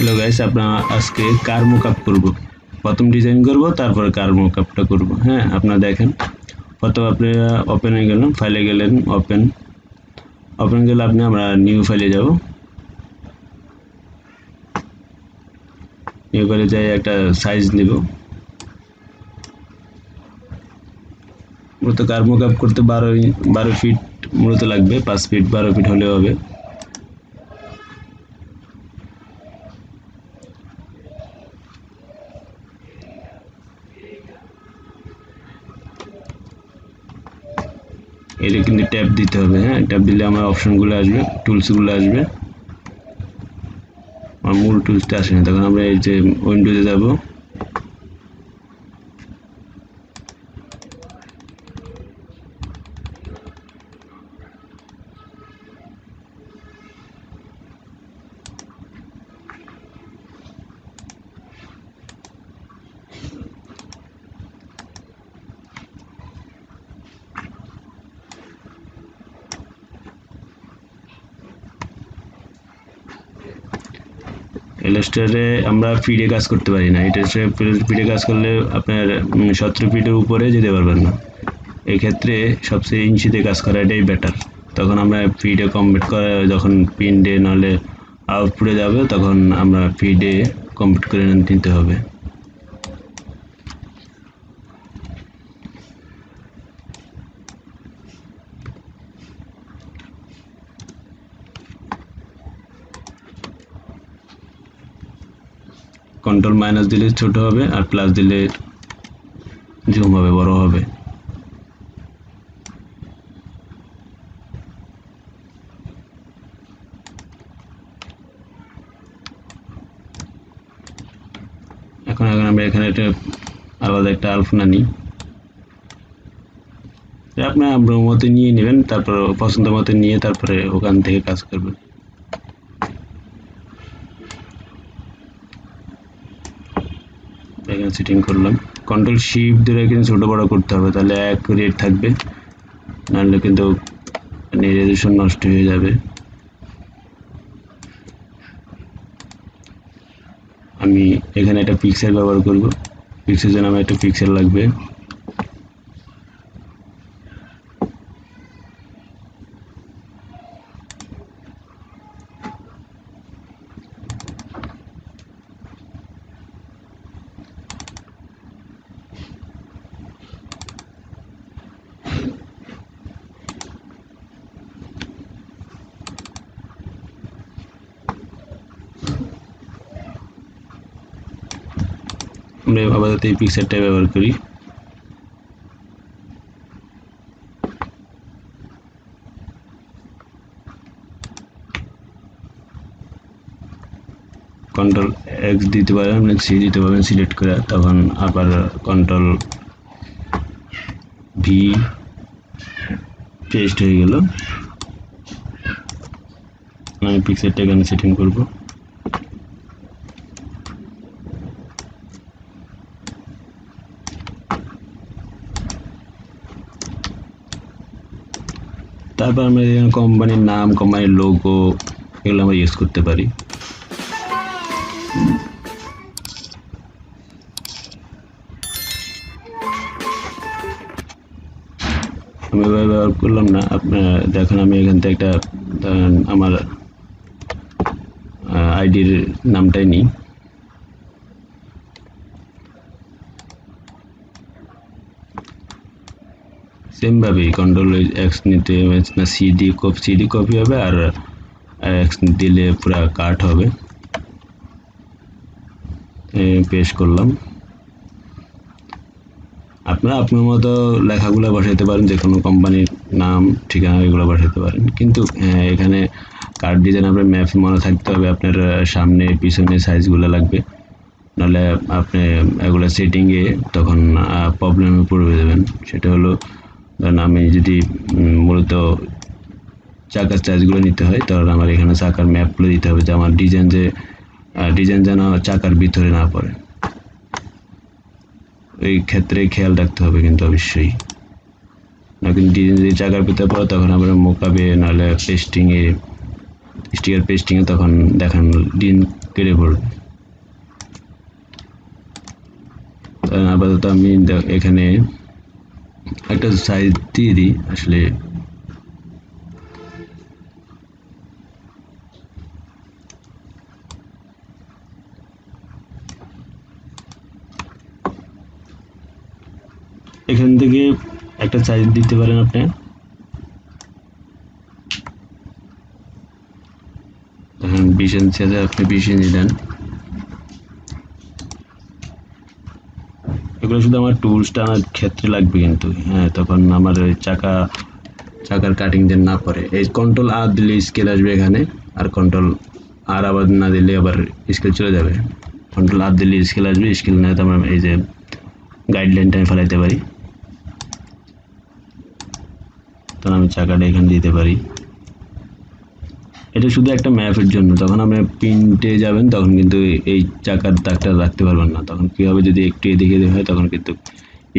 Hello guys, আপনারা আজকে কার mockup করব। প্রথম ডিজাইন করব, তারপরে কার মোকআপটা করব। হ্যাঁ, আপনারা দেখেন। প্রথম আপনারা ওপেনে গেলেন, ফাইলে গেলেন, ওপেন গেলে আমরা নিউ ফাইলে যাব। নিউ ফাইলে যাই একটা সাইজ নিব। মূলত কার মোকআপ করতে 12 ফিট মূলত লাগবে, 5 ফিট 12 ফিট হলে হবে। এটা কিন্তু ট্যাপ দিতে হবে। হ্যাঁ, ট্যাপ দিলে আমার অপশনগুলো আসবে, টুলসগুলো আসবে। আমার মূল টুলসটা আসে না, তখন আমরা এই যে উইন্ডোজে যাব। ইলাস্ট্রেটরে আমরা ফিডে কাজ করতে পারি না। এটা ফিডে কাজ করলে আপনার 17 ফিটের উপরে যেতে পারবেন না। এই ক্ষেত্রে সবচেয়ে ইঞ্চিতে কাজ করা এটাই বেটার। তখন আমরা ফিডে কমপ্লিট করে যখন পিনডে নাহলে আউটপুটে যাবে, তখন আমরা ফিডে কমপ্লিট করে নিতে হবে। কন্ট্রোল মাইনাস দিলে ছোট হবে, আর প্লাস দিলে জুম হবে, বড় হবে। এখন আমরা এখানে একটা আলাদা একটা আলপনা নিই। আপনার মতো নিয়ে নেবেন, তারপর পছন্দ মতো নিয়ে তারপরে ওখান থেকে কাজ করবেন। এখানে সেটিং করলাম, কন্ট্রোল শিফট ধরে কিন্তু ছোট বড় করতে হবে, তাহলে অ্যাকুরেট থাকবে, নাহলে কিন্তু রেজোলিউশন নষ্ট হয়ে যাবে। আমি এখানে একটা পিক্সেল ব্যবহার করব। পিক্সেলের জন্য আমার একটা পিক্সেল লাগবে। আমরা আপাতত এই পিকচারটা ব্যবহার করি। কন্ট্রোল এক্স দিতে পারেন, সি দিতে পারেন সিলেক্ট করে, তখন আবার কন্ট্রোল ভি পেস্ট হয়ে গেল। আমি পিকচারটা এখানে সেটিং করব। তারপর আমরা এখানে কোম্পানির নাম, কোম্পানির লোগো এগুলো আমরা ইউজ করতে পারি। আমি ব্যবহার করলাম না, আপনারা দেখেন। আমি এখান থেকে একটা আমার আইডির নামটাই নিই। সেম ভাবেই কন্ট্রোল এক্স নিতে না, সিডি কপি হবে, আর এক্স দিলে পুরো কাট হবে। পেস্ট করলাম। আপনারা আপনার মতো লেখাগুলো বসাতে পারেন, যে কোনো কোম্পানির নাম, ঠিকানা এগুলো বসাতে পারেন। কিন্তু এখানে কার্ড ডিজাইন আপনার ম্যাপ মনে থাকতে হবে, আপনার সামনে পিছনে সাইজগুলো লাগবে, নাহলে আপনি এগুলো সেটিংয়ে তখন প্রবলেমে পড়ে যাবেন। সেটা হলো, ধরেন আমি যদি মূলত চাকার সাইজগুলো নিতে হয়, তাহলে আমার এখানে চাকার ম্যাপগুলো দিতে হবে, যে আমার ডিজাইন যেন চাকার ভিতরে না পড়ে। এই ক্ষেত্রে খেয়াল রাখতে হবে কিন্তু অবশ্যই। না কিন্তু ডিজাইন যদি চাকার ভিতরে পড়ে, তখন আমরা মোকাবে নাহলে স্টিকার পেস্টিংয়ে তখন দেখেন ডিজাইন কেটে পড়বে। আপাতত আমি এখানে একটা সাইজ দিয়ে দিই। আসলে এখান থেকে একটা সাইজ দিতে পারেন আপনি। এখন 20 ইঞ্চি আছে, আপনি 20 ইঞ্চি দেন। এগুলো শুধু আমার টুলস টানার ক্ষেত্রে লাগবে কিন্তু, হ্যাঁ, তখন আমার ওই চাকার কাটিং যেন না পড়ে। এই কন্ট্রোল আর দিলে স্কেল আসবে এখানে, আর কন্ট্রোল আর আবার না দিলে আবার স্কেল চলে যাবে। কন্ট্রোল আর দিলে স্কেল আসবে, স্কেল না তো আমরা এই যে গাইডলাইনটা আমি ফেলাইতে পারি। তখন আমি চাকাটা এখানে দিতে পারি। এটা শুধু একটা ম্যাপের জন্য। যখন আপনি প্রিন্টে যাবেন তখন কিন্তু এই চাকার দাগটা রাখতে পারবেন না। তখন কি হবে, যদি একটু এদিকে এদিকে হয় তখন কিন্তু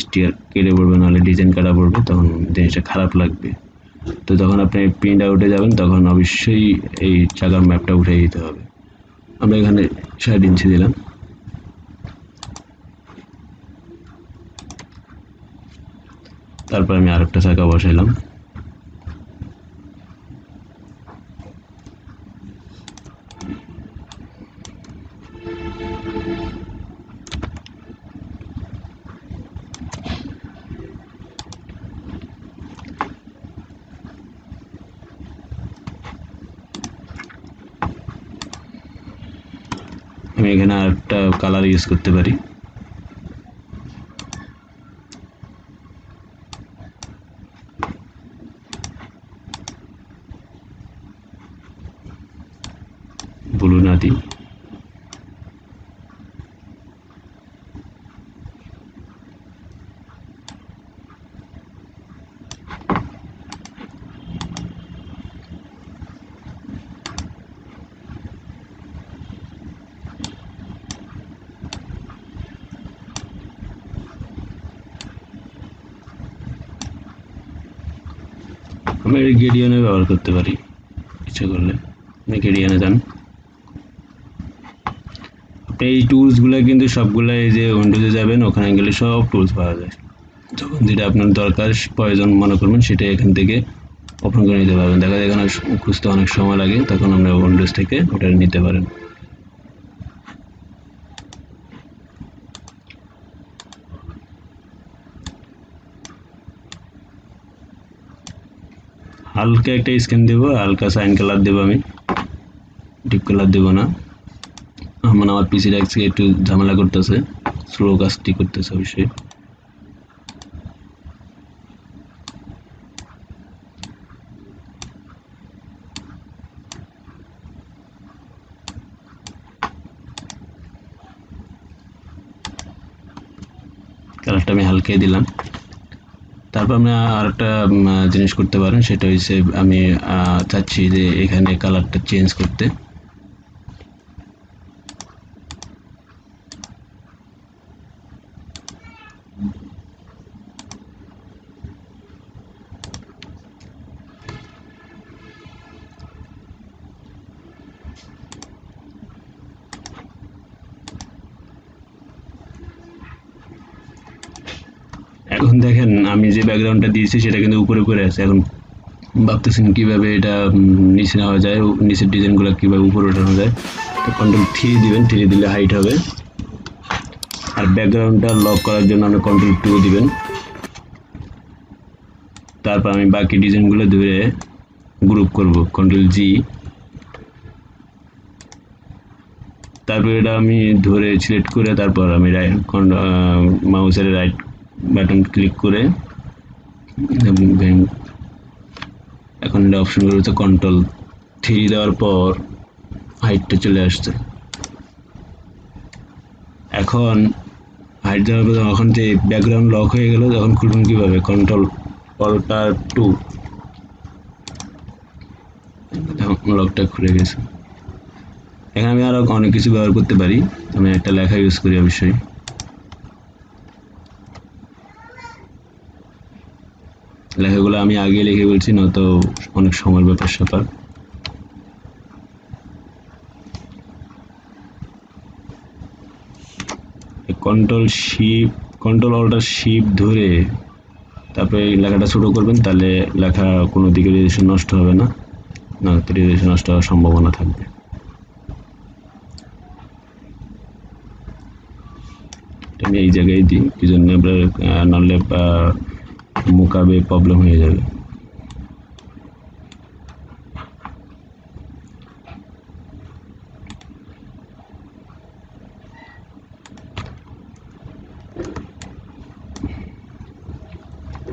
স্টিকার কেটে পড়বে, নাহলে ডিজাইন কাটা পড়বে, তখন জিনিসটা খারাপ লাগবে। তো যখন আপনি প্রিন্ট আউটে যাবেন তখন অবশ্যই এই চাকার ম্যাপটা উঠে দিতে হবে। আমরা এখানে 60 ইঞ্চি দিলাম। তারপর আমি আরেকটা চাকা বসাইলাম। আমি এখানে আরেকটা কালার ইউজ করতে পারি। ব্লু না দিই। আমরা এই গ্রেডিয়েন্টে ব্যবহার করতে পারি ইচ্ছা করলে। আপনি গ্রেডিয়েন্টে যান। এই টুলসগুলো কিন্তু সবগুলো এই যে উইন্ডোজে যাবেন, ওখানে গেলে সব টুলস পাওয়া যায়। যখন যেটা আপনার দরকার প্রয়োজন মনে করবেন সেটা এখান থেকে ওপেন করে নিতে পারবেন। দেখা যায় এখানে খুঁজতে অনেক সময় লাগে, তখন আমরা উইন্ডোজ থেকে ওটা নিতে পারেন। হালকা একটা স্ক্যান দেবো, হালকা সাইন কালার দেবো, আমি ডিপ কালার দেবো না। মানে আমার পিসির আজকে একটু ঝামেলা করতেছে, স্লো কাজটি করতেছে অবশ্যই। কালারটা আমি হালকাই দিলাম। তারপর আপনি আরেকটা জিনিস করতে পারেন, সেটা হচ্ছে আমি চাচ্ছি যে এখানে কালারটা চেঞ্জ করতে। এখন দেখেন আমি যে ব্যাকগ্রাউন্ডটা দিয়েছি সেটা কিন্তু উপরে উপরে আছে। এখন ভাবতেছেন কিভাবে এটা নিচে নেওয়া যায়, নিচের ডিজাইনগুলো কিভাবে উপরে ওঠানো যায়। তো কন্ট্রোল 3 দিবেন, 3 দিলে হাইট হবে। আর ব্যাকগ্রাউন্ডটা লক করার জন্য আপনি কন্ট্রোল 2 দিবেন। তারপর আমি বাকি ডিজাইনগুলো ধরে গ্রুপ করব, কন্ট্রোল-G। তারপর এটা আমি ধরে সিলেক্ট করে তারপর আমি মাউসের রাইট বাটন ক্লিক করে এখন এটা অপশনগুলো হচ্ছে কন্ট্রোল-3 দেওয়ার পর হাইটটা চলে আসছে। এখন হাইট দেওয়ার পর যখন যে ব্যাকগ্রাউন্ড লক হয়ে গেল, যখন খুলবেন কিভাবে, কন্ট্রোল-Alt+2, লকটা খুলে গেছে। এখানে আমি আরো অনেক কিছু ব্যবহার করতে পারি। আমি একটা লেখা ইউজ করি অবশ্যই। লেখাগুলো আমি আগে লিখে বলছি, নয়তো অনেক সময়ের ব্যাপার স্যাপার। কন্ট্রোল অল্টার শিপ ধরে তারপরে এই লেখাটা ছোট করবেন, তাহলে লেখা কোনো দিকে রেজুলেশন নষ্ট হবে না, না রেজুলেশন নষ্ট হওয়ার সম্ভাবনা থাকবে। আমি এই জায়গায় দিই, কি জন্য আমরা নাহলে মোকাবে প্রবলেম হয়ে যাবে।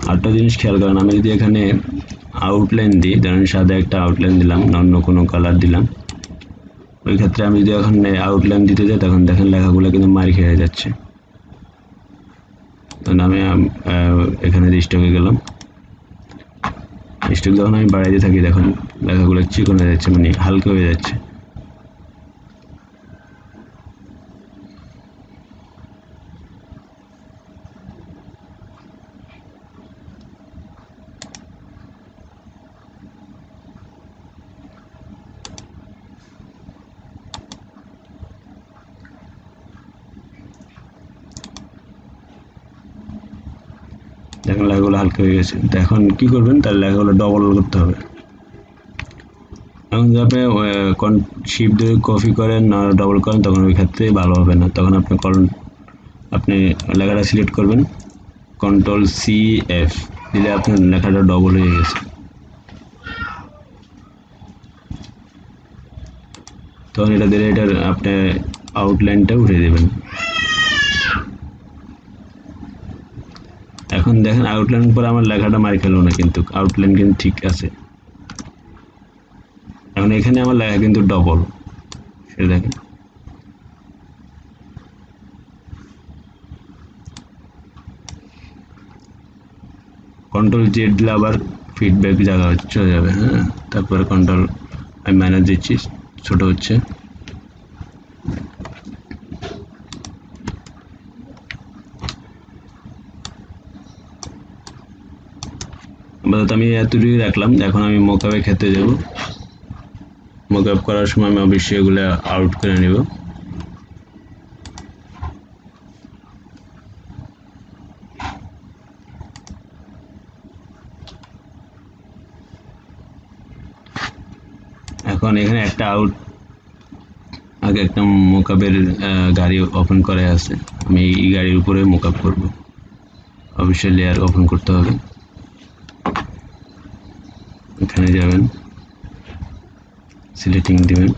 আরেকটা জিনিস খেয়াল করেন, আমি যদি এখানে আউটলাইন দিই, ধরেন সাদা একটা আউটলাইন দিলাম, অন্য কোনো কালার দিলাম, ওই ক্ষেত্রে আমি যদি এখন আউটলাইন দিতে যাই তখন দেখেন লেখাগুলো কিন্তু মার খেয়ে যাচ্ছে। তখন আমি এখানে স্টকে গেলাম, স্টক যখন আমি বাড়াইতে থাকি দেখুন লেখাগুলো চিকন হয়ে যাচ্ছে, মানে হালকা হয়ে যাচ্ছে। দেখেন লেখাগুলো হালকা হয়ে গেছে। তো এখন কি করবেন, তার লেখাগুলো ডবল করতে হবে। এখন যদি আপনি শিপ দিয়ে কপি করেন না ডবল করেন, তখন ওই ক্ষেত্রে ভালো হবে না। তখন আপনি লেখাটা সিলেক্ট করবেন, Ctrl+C+F দিলে আপনার লেখাটা ডবল হয়ে গেছে। তখন এটা দিলে এটার আপনি আউটলাইনটা উঠে দেবেন। এখন দেখেন আউটলাইন পরে আমার লেখাটা মার খেলো না, কিন্তু আউটলাইন কিন্তু ঠিক আছে। এখন এখানে আমার লেখা কিন্তু ডবল, সেটা দেখেন। Ctrl+Z দিলে আবার ফিডব্যাক জায়গা চলে যাবে। হ্যাঁ, তারপরে আমি মাইনাস দিচ্ছি, ছোট হচ্ছে। আমি এতটুকুই রাখলাম। এখন আমি মোকআপের ক্ষেত্রে যাব। মোকআপ করার সময় আমি অবশ্যই এগুলো আউট করে নেব। এখন এখানে একটা আগে একটা মোকআপের গাড়ি ওপেন করা আছে, আমি এই গাড়ির উপরে মোকআপ করব। অবশ্যই লেয়ার ওপেন করতে হবে। এখানে যাবেন, সিলেক্টিং দিবেন,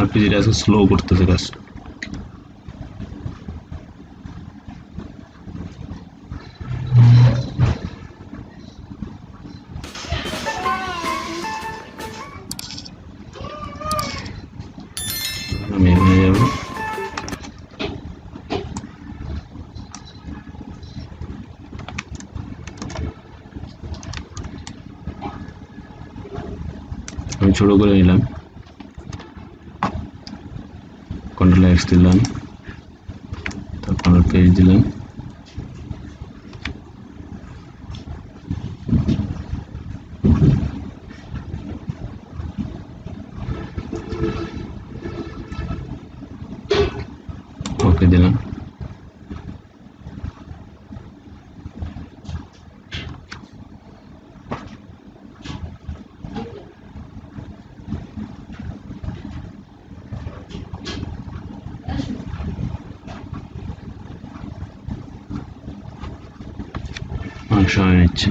আপনি যেটা আছে স্লো করতেছে কাজটা। আমি এখানে যাব, আমি ছোট করে নিলাম, Ctrl+X দিলাম, তারপর পেজ দিলাম। ওকে দিলাম। অনেক সময় নিচ্ছে।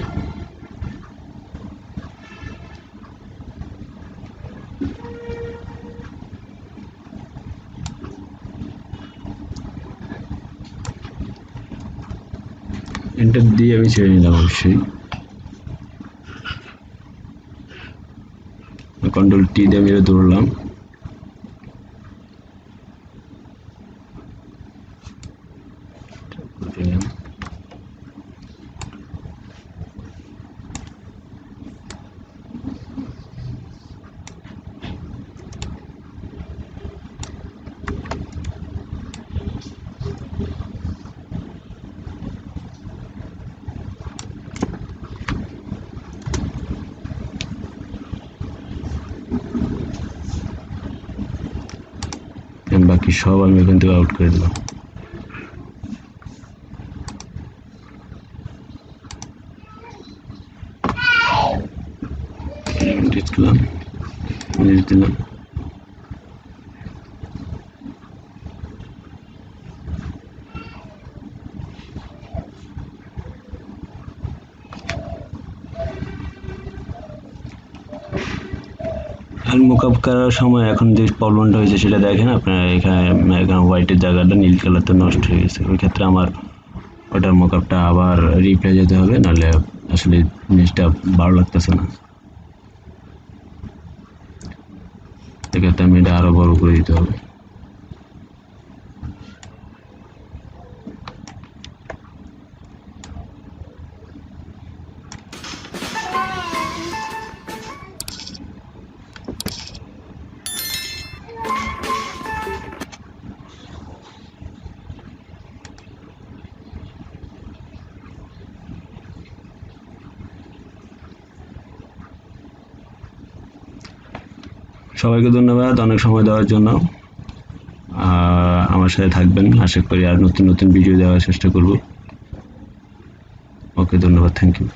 এন্টার দিয়ে আমি ছেড়ে নিলাম। অবশ্যই Ctrl+T দিয়ে আমি ধরলাম, বাকি সব আমি এখান থেকে আউট করে দিলাম। দিলাম মুকআপ করার সময় এখন যে প্রবলেমটা হয়েছে সেটা দেখেন আপনারা। এখানে হোয়াইটের জায়গাটা নীল কালারটা নষ্ট হয়ে গেছে। ওই ক্ষেত্রে আমার ওটার মুকআপটা আবার রিপ্লে যেতে হবে, নাহলে আসলে জিনিসটা ভালো লাগতেছে না। এক্ষেত্রে আমি এটা আরো বড় করে দিতে হবে। সবাইকে ধন্যবাদ অনেক সময় দেওয়ার জন্য। আমার সাথে থাকবেন, আশা করি আর নতুন নতুন ভিডিও দেওয়ার চেষ্টা করব। ওকে, ধন্যবাদ, থ্যাংক ইউ।